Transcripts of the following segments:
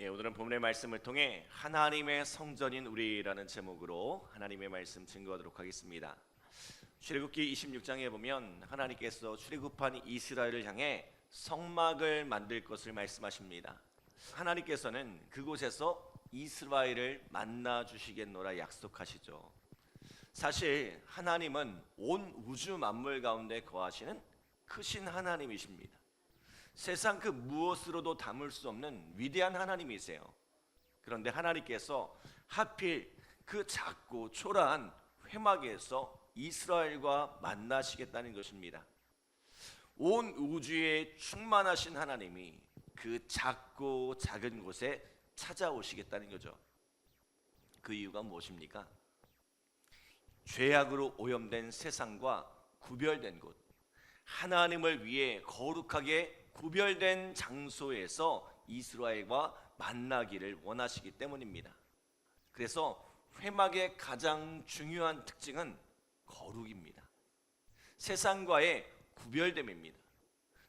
오늘은 본문의 말씀을 통해 하나님의 성전인 우리라는 제목으로 하나님의 말씀 증거하도록 하겠습니다. 출애굽기 26장에 보면 하나님께서 출애굽한 이스라엘을 향해 성막을 만들 것을 말씀하십니다. 하나님께서는 그곳에서 이스라엘을 만나 주시겠노라 약속하시죠. 사실 하나님은 온 우주 만물 가운데 거하시는 크신 하나님이십니다. 세상 그 무엇으로도 담을 수 없는 위대한 하나님이세요. 그런데 하나님께서 하필 그 작고 초라한 회막에서 이스라엘과 만나시겠다는 것입니다. 온 우주에 충만하신 하나님이 그 작고 작은 곳에 찾아오시겠다는 거죠. 그 이유가 무엇입니까? 죄악으로 오염된 세상과 구별된 곳, 하나님을 위해 거룩하게 구별된 장소에서 이스라엘과 만나기를 원하시기 때문입니다. 그래서 회막의 가장 중요한 특징은 거룩입니다. 세상과의 구별됨입니다.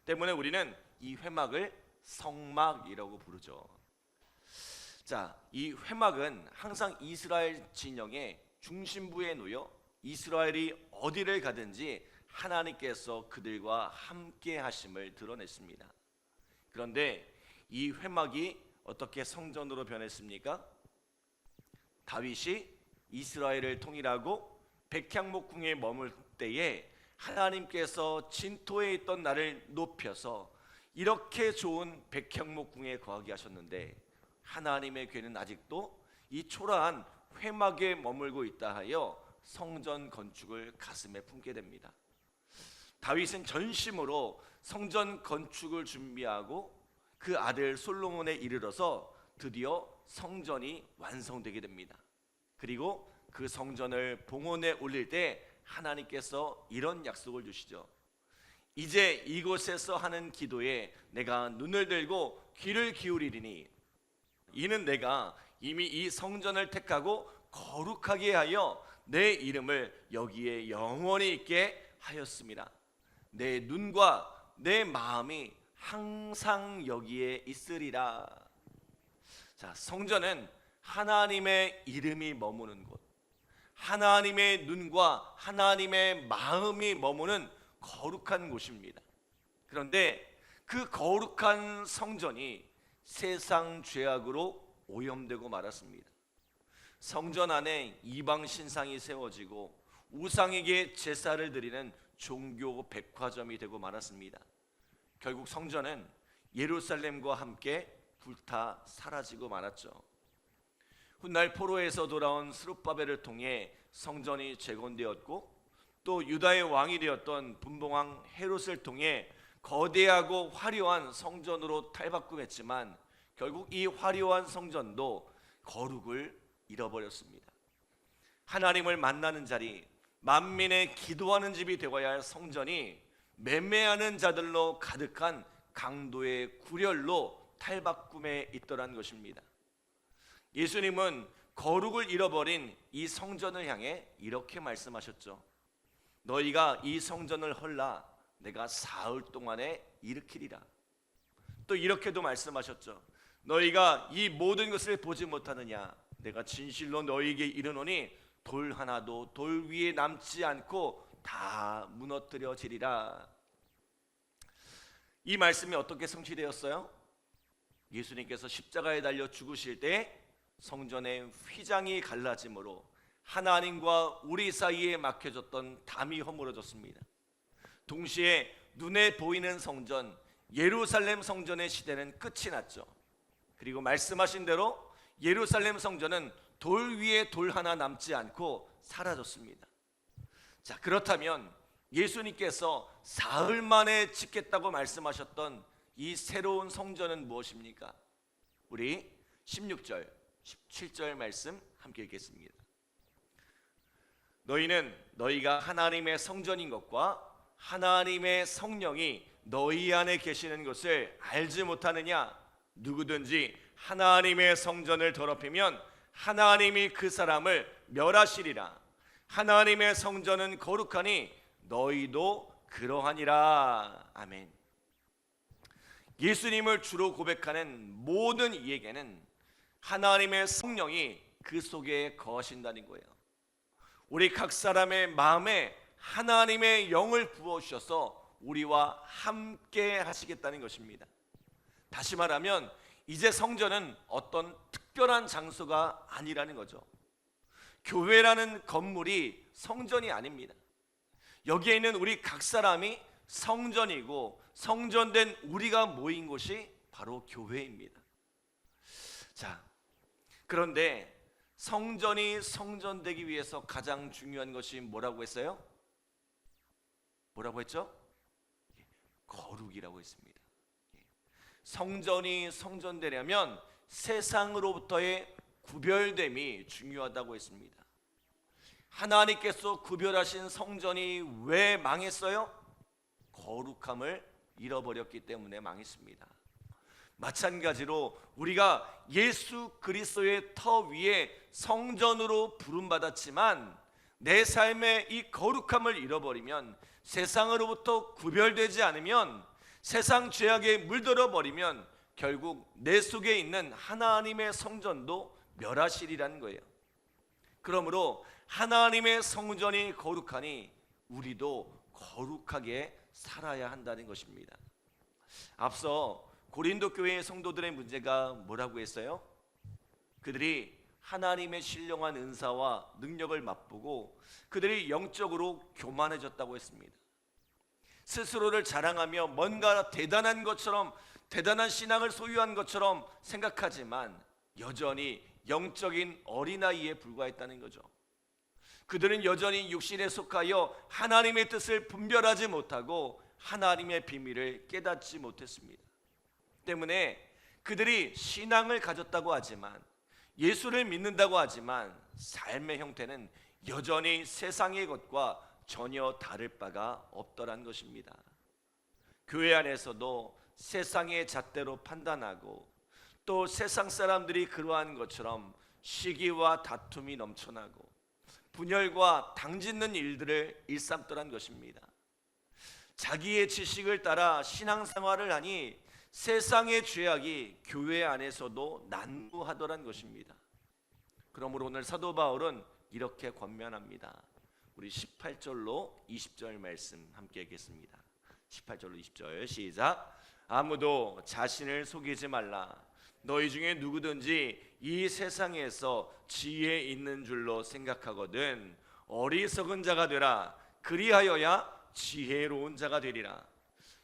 때문에 우리는 이 회막을 성막이라고 부르죠. 자, 이 회막은 항상 이스라엘 진영의 중심부에 놓여 이스라엘이 어디를 가든지 하나님께서 그들과 함께 하심을 드러냈습니다. 그런데 이 회막이 어떻게 성전으로 변했습니까? 다윗이 이스라엘을 통일하고 백향목궁에 머물 때에 하나님께서 진토에 있던 나를 높여서 이렇게 좋은 백향목궁에 거하게 하셨는데 하나님의 괴는 아직도 이 초라한 회막에 머물고 있다 하여 성전 건축을 가슴에 품게 됩니다. 다윗은 전심으로 성전 건축을 준비하고 그 아들 솔로몬에 이르러서 드디어 성전이 완성되게 됩니다. 그리고 그 성전을 봉헌에 올릴 때 하나님께서 이런 약속을 주시죠. 이제 이곳에서 하는 기도에 내가 눈을 들고 귀를 기울이리니 이는 내가 이미 이 성전을 택하고 거룩하게 하여 내 이름을 여기에 영원히 있게 하였습니다. 내 눈과 내 마음이 항상 여기에 있으리라. 자, 성전은 하나님의 이름이 머무는 곳, 하나님의 눈과 하나님의 마음이 머무는 거룩한 곳입니다. 그런데 그 거룩한 성전이 세상 죄악으로 오염되고 말았습니다. 성전 안에 이방 신상이 세워지고 우상에게 제사를 드리는 종교 백화점이 되고 말았습니다. 결국 성전은 예루살렘과 함께 불타 사라지고 말았죠. 훗날 포로에서 돌아온 스룹바벨을 통해 성전이 재건되었고 또 유다의 왕이 되었던 분봉왕 헤롯을 통해 거대하고 화려한 성전으로 탈바꿈했지만 결국 이 화려한 성전도 거룩을 잃어버렸습니다. 하나님을 만나는 자리, 만민의 기도하는 집이 되어야 할 성전이 매매하는 자들로 가득한 강도의 구렬로 탈바꿈에 있더란 것입니다. 예수님은 거룩을 잃어버린 이 성전을 향해 이렇게 말씀하셨죠. 너희가 이 성전을 헐라 내가 사흘 동안에 일으키리라. 또 이렇게도 말씀하셨죠. 너희가 이 모든 것을 보지 못하느냐 내가 진실로 너희에게 이르노니 돌 하나도 돌 위에 남지 않고 다 무너뜨려지리라. 이 말씀이 어떻게 성취되었어요? 예수님께서 십자가에 달려 죽으실 때 성전의 휘장이 갈라짐으로 하나님과 우리 사이에 막혀졌던 담이 허물어졌습니다. 동시에 눈에 보이는 성전 예루살렘 성전의 시대는 끝이 났죠. 그리고 말씀하신 대로 예루살렘 성전은 돌 위에 돌 하나 남지 않고 사라졌습니다. 자, 그렇다면 예수님께서 사흘 만에 짓겠다고 말씀하셨던 이 새로운 성전은 무엇입니까? 우리 16절, 17절 말씀 함께 읽겠습니다. 너희는 너희가 하나님의 성전인 것과 하나님의 성령이 너희 안에 계시는 것을 알지 못하느냐? 누구든지 하나님의 성전을 더럽히면 하나님이 그 사람을 멸하시리라. 하나님의 성전은 거룩하니 너희도 그러하니라. 아멘. 예수님을 주로 고백하는 모든 이에게는 하나님의 성령이 그 속에 거하신다는 거예요. 우리 각 사람의 마음에 하나님의 영을 부어주셔서 우리와 함께 하시겠다는 것입니다. 다시 말하면 이제 성전은 어떤 특별한 장소가 아니라는 거죠. 교회라는 건물이 성전이 아닙니다. 여기에 있는 우리 각 사람이 성전이고, 성전된 우리가 모인 곳이 바로 교회입니다. 자, 그런데 성전이 성전되기 위해서 가장 중요한 것이 뭐라고 했어요? 뭐라고 했죠? 거룩이라고 했습니다. 성전이 성전되려면 세상으로부터의 구별됨이 중요하다고 했습니다. 하나님께서 구별하신 성전이 왜 망했어요? 거룩함을 잃어버렸기 때문에 망했습니다. 마찬가지로 우리가 예수 그리스도의 터 위에 성전으로 부름받았지만 내 삶의 이 거룩함을 잃어버리면, 세상으로부터 구별되지 않으면, 세상 죄악에 물들어 버리면 결국 내 속에 있는 하나님의 성전도 멸하시리라는 거예요. 그러므로 하나님의 성전이 거룩하니 우리도 거룩하게 살아야 한다는 것입니다. 앞서 고린도 교회의 성도들의 문제가 뭐라고 했어요? 그들이 하나님의 신령한 은사와 능력을 맛보고 그들이 영적으로 교만해졌다고 했습니다. 스스로를 자랑하며 뭔가 대단한 것처럼, 대단한 신앙을 소유한 것처럼 생각하지만 여전히 영적인 어린아이에 불과했다는 거죠. 그들은 여전히 육신에 속하여 하나님의 뜻을 분별하지 못하고 하나님의 비밀을 깨닫지 못했습니다. 때문에 그들이 신앙을 가졌다고 하지만, 예수를 믿는다고 하지만 삶의 형태는 여전히 세상의 것과 전혀 다를 바가 없더란 것입니다. 교회 안에서도 세상의 잣대로 판단하고, 또 세상 사람들이 그러한 것처럼 시기와 다툼이 넘쳐나고 분열과 당짓는 일들을 일삼더란 것입니다. 자기의 지식을 따라 신앙생활을 하니 세상의 죄악이 교회 안에서도 난무하더란 것입니다. 그러므로 오늘 사도 바울은 이렇게 권면합니다. 우리 18절로 20절 말씀 함께 읽겠습니다. 18절로 20절 시작. 아무도 자신을 속이지 말라. 너희 중에 누구든지 이 세상에서 지혜 있는 줄로 생각하거든 어리석은 자가 되라. 그리하여야 지혜로운 자가 되리라.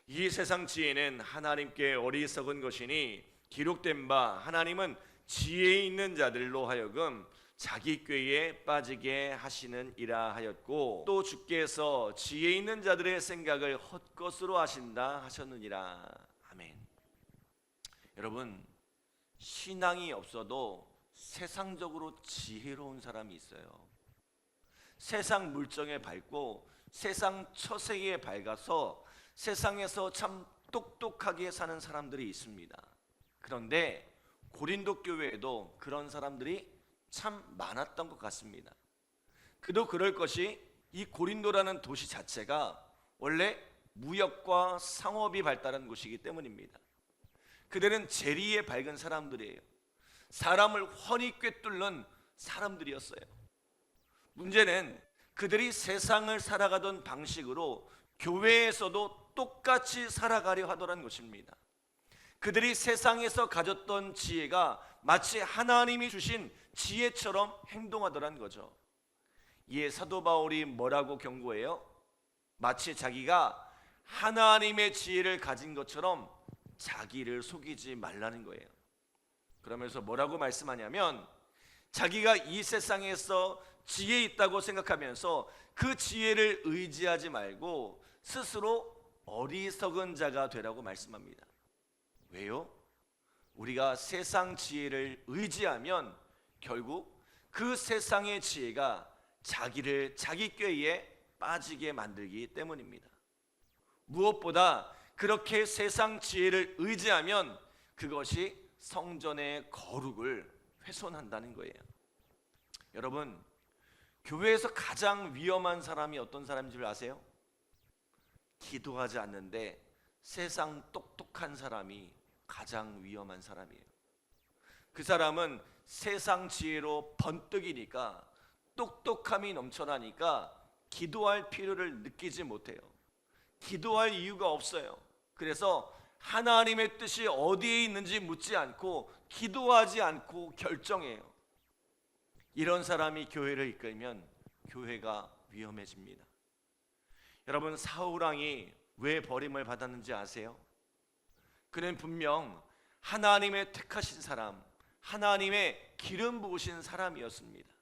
이 세상 지혜는 하나님께 어리석은 것이니 기록된 바 하나님은 지혜 있는 자들로 하여금 자기 꾀에 빠지게 하시는 이라 하였고, 또 주께서 지혜 있는 자들의 생각을 헛것으로 하신다 하셨느니라. 아멘. 여러분, 신앙이 없어도 세상적으로 지혜로운 사람이 있어요. 세상 물정에 밝고 세상 처세에 밝아서 세상에서 참 똑똑하게 사는 사람들이 있습니다. 그런데 고린도 교회에도 그런 사람들이 참 많았던 것 같습니다. 그도 그럴 것이 이 고린도라는 도시 자체가 원래 무역과 상업이 발달한 곳이기 때문입니다. 그들은 재리에 밝은 사람들이에요. 사람을 훤히 꿰뚫는 사람들이었어요. 문제는 그들이 세상을 살아가던 방식으로 교회에서도 똑같이 살아가려 하더란 것입니다. 그들이 세상에서 가졌던 지혜가 마치 하나님이 주신 지혜처럼 행동하더란 거죠. 이에 사도 바울이 뭐라고 경고해요? 마치 자기가 하나님의 지혜를 가진 것처럼 자기를 속이지 말라는 거예요. 그러면서 뭐라고 말씀하냐면, 자기가 이 세상에서 지혜 있다고 생각하면서 그 지혜를 의지하지 말고 스스로 어리석은 자가 되라고 말씀합니다. 왜요? 우리가 세상 지혜를 의지하면 결국 그 세상의 지혜가 자기를 자기 꾀에 빠지게 만들기 때문입니다. 무엇보다 그렇게 세상 지혜를 의지하면 그것이 성전의 거룩을 훼손한다는 거예요. 여러분, 교회에서 가장 위험한 사람이 어떤 사람인 줄 아세요? 기도하지 않는데 세상 똑똑한 사람이 가장 위험한 사람이에요. 그 사람은 세상 지혜로 번뜩이니까, 똑똑함이 넘쳐나니까 기도할 필요를 느끼지 못해요. 기도할 이유가 없어요. 그래서 하나님의 뜻이 어디에 있는지 묻지 않고 기도하지 않고 결정해요. 이런 사람이 교회를 이끌면 교회가 위험해집니다. 여러분, 사울왕이 왜 버림을 받았는지 아세요? 그는 분명 하나님의 택하신 사람, 하나님의 기름 부으신 사람이었습니다.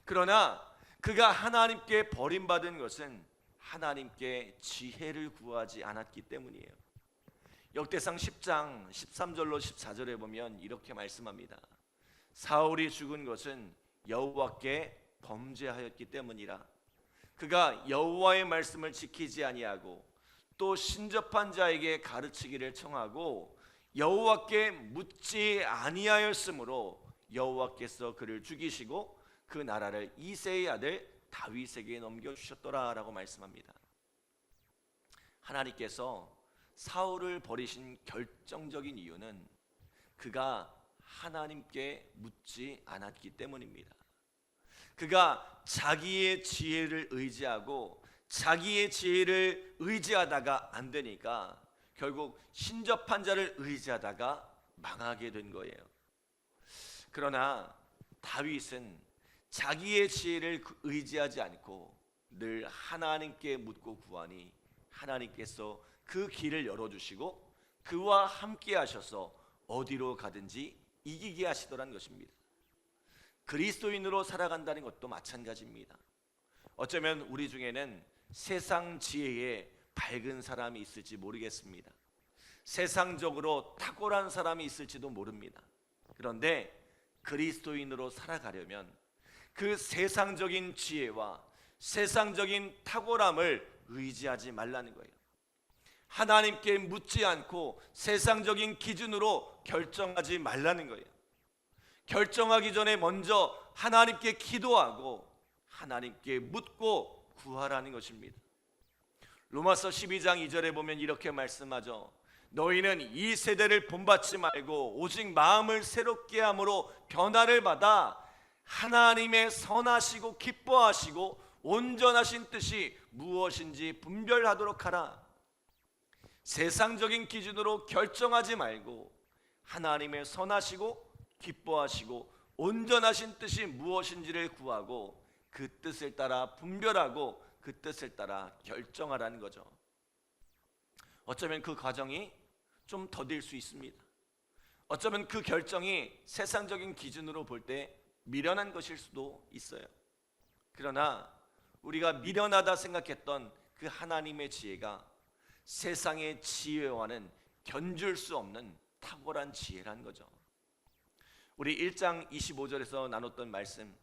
그러나 그가 하나님께 버림받은 것은 하나님께 지혜를 구하지 않았기 때문이에요. 역대상 10장 13절로 14절에 보면 이렇게 말씀합니다. 사울이 죽은 것은 여호와께 범죄하였기 때문이라. 그가 여호와의 말씀을 지키지 아니하고 또 신접한 자에게 가르치기를 청하고 여호와께 묻지 아니하였으므로 여호와께서 그를 죽이시고 그 나라를 이새의 아들 다윗에게 넘겨주셨더라 라고 말씀합니다. 하나님께서 사울을 버리신 결정적인 이유는 그가 하나님께 묻지 않았기 때문입니다. 그가 자기의 지혜를 의지하고 자기의 지혜를 의지하다가 안 되니까 결국 신접한 자를 의지하다가 망하게 된 거예요. 그러나 다윗은 자기의 지혜를 의지하지 않고 늘 하나님께 묻고 구하니 하나님께서 그 길을 열어주시고 그와 함께 하셔서 어디로 가든지 이기게 하시더란 것입니다. 그리스도인으로 살아간다는 것도 마찬가지입니다. 어쩌면 우리 중에는 세상 지혜에 밝은 사람이 있을지 모르겠습니다. 세상적으로 탁월한 사람이 있을지도 모릅니다. 그런데 그리스도인으로 살아가려면 그 세상적인 지혜와 세상적인 탁월함을 의지하지 말라는 거예요. 하나님께 묻지 않고 세상적인 기준으로 결정하지 말라는 거예요. 결정하기 전에 먼저 하나님께 기도하고 하나님께 묻고 구하라는 것입니다. 로마서 12장 2절에 보면 이렇게 말씀하죠. 너희는 이 세대를 본받지 말고 오직 마음을 새롭게 함으로 변화를 받아 하나님의 선하시고 기뻐하시고 온전하신 뜻이 무엇인지 분별하도록 하라. 세상적인 기준으로 결정하지 말고 하나님의 선하시고 기뻐하시고 온전하신 뜻이 무엇인지를 구하고 그 뜻을 따라 분별하고 그 뜻을 따라 결정하라는 거죠. 어쩌면 그 과정이 좀 더딜 수 있습니다. 어쩌면 그 결정이 세상적인 기준으로 볼 때 미련한 것일 수도 있어요. 그러나 우리가 미련하다 생각했던 그 하나님의 지혜가 세상의 지혜와는 견줄 수 없는 탁월한 지혜란 거죠. 우리 1장 25절에서 나눴던 말씀,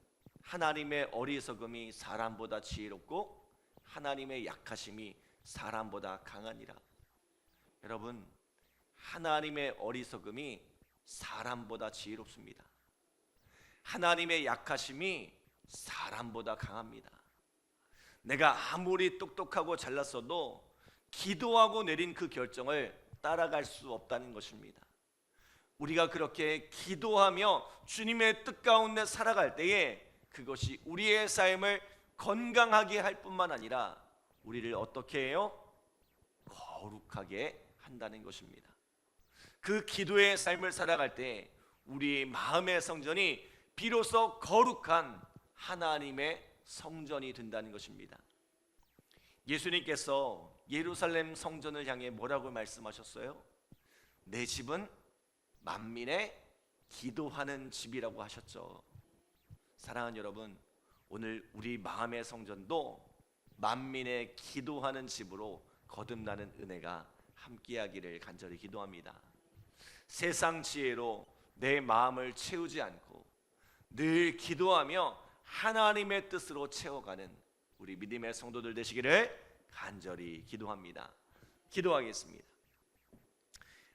하나님의 어리석음이 사람보다 지혜롭고 하나님의 약하심이 사람보다 강하니라. 여러분, 하나님의 어리석음이 사람보다 지혜롭습니다. 하나님의 약하심이 사람보다 강합니다. 내가 아무리 똑똑하고 잘났어도 기도하고 내린 그 결정을 따라갈 수 없다는 것입니다. 우리가 그렇게 기도하며 주님의 뜻 가운데 살아갈 때에 그것이 우리의 삶을 건강하게 할 뿐만 아니라 우리를 어떻게 해요? 거룩하게 한다는 것입니다. 그 기도의 삶을 살아갈 때 우리의 마음의 성전이 비로소 거룩한 하나님의 성전이 된다는 것입니다. 예수님께서 예루살렘 성전을 향해 뭐라고 말씀하셨어요? 내 집은 만민의 기도하는 집이라고 하셨죠. 사랑하는 여러분, 오늘 우리 마음의 성전도 만민의 기도하는 집으로 거듭나는 은혜가 함께하기를 간절히 기도합니다. 세상 지혜로 내 마음을 채우지 않고 늘 기도하며 하나님의 뜻으로 채워가는 우리 믿음의 성도들 되시기를 간절히 기도합니다. 기도하겠습니다.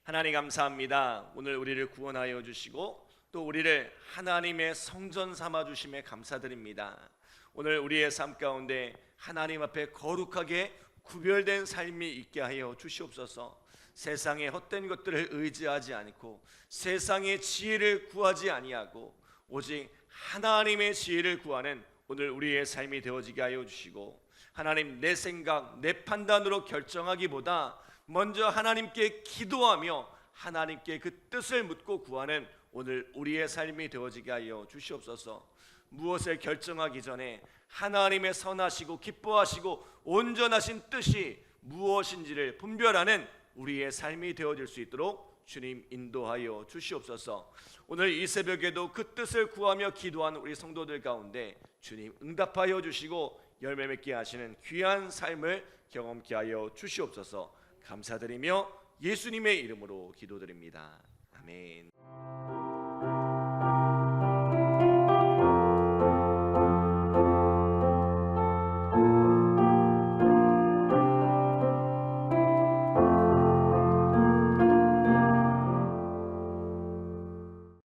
하나님 감사합니다. 오늘 우리를 구원하여 주시고 또 우리를 하나님의 성전 삼아 주심에 감사드립니다. 오늘 우리의 삶 가운데 하나님 앞에 거룩하게 구별된 삶이 있게 하여 주시옵소서. 세상의 헛된 것들을 의지하지 않고 세상의 지혜를 구하지 아니하고 오직 하나님의 지혜를 구하는 오늘 우리의 삶이 되어지게 하여 주시고, 하나님, 내 생각, 내 판단으로 결정하기보다 먼저 하나님께 기도하며 하나님께 그 뜻을 묻고 구하는 오늘 우리의 삶이 되어지게 하여 주시옵소서. 무엇을 결정하기 전에 하나님의 선하시고 기뻐하시고 온전하신 뜻이 무엇인지를 분별하는 우리의 삶이 되어질 수 있도록 주님 인도하여 주시옵소서. 오늘 이 새벽에도 그 뜻을 구하며 기도하는 우리 성도들 가운데 주님 응답하여 주시고 열매 맺게 하시는 귀한 삶을 경험케 하여 주시옵소서. 감사드리며 예수님의 이름으로 기도드립니다. 아멘.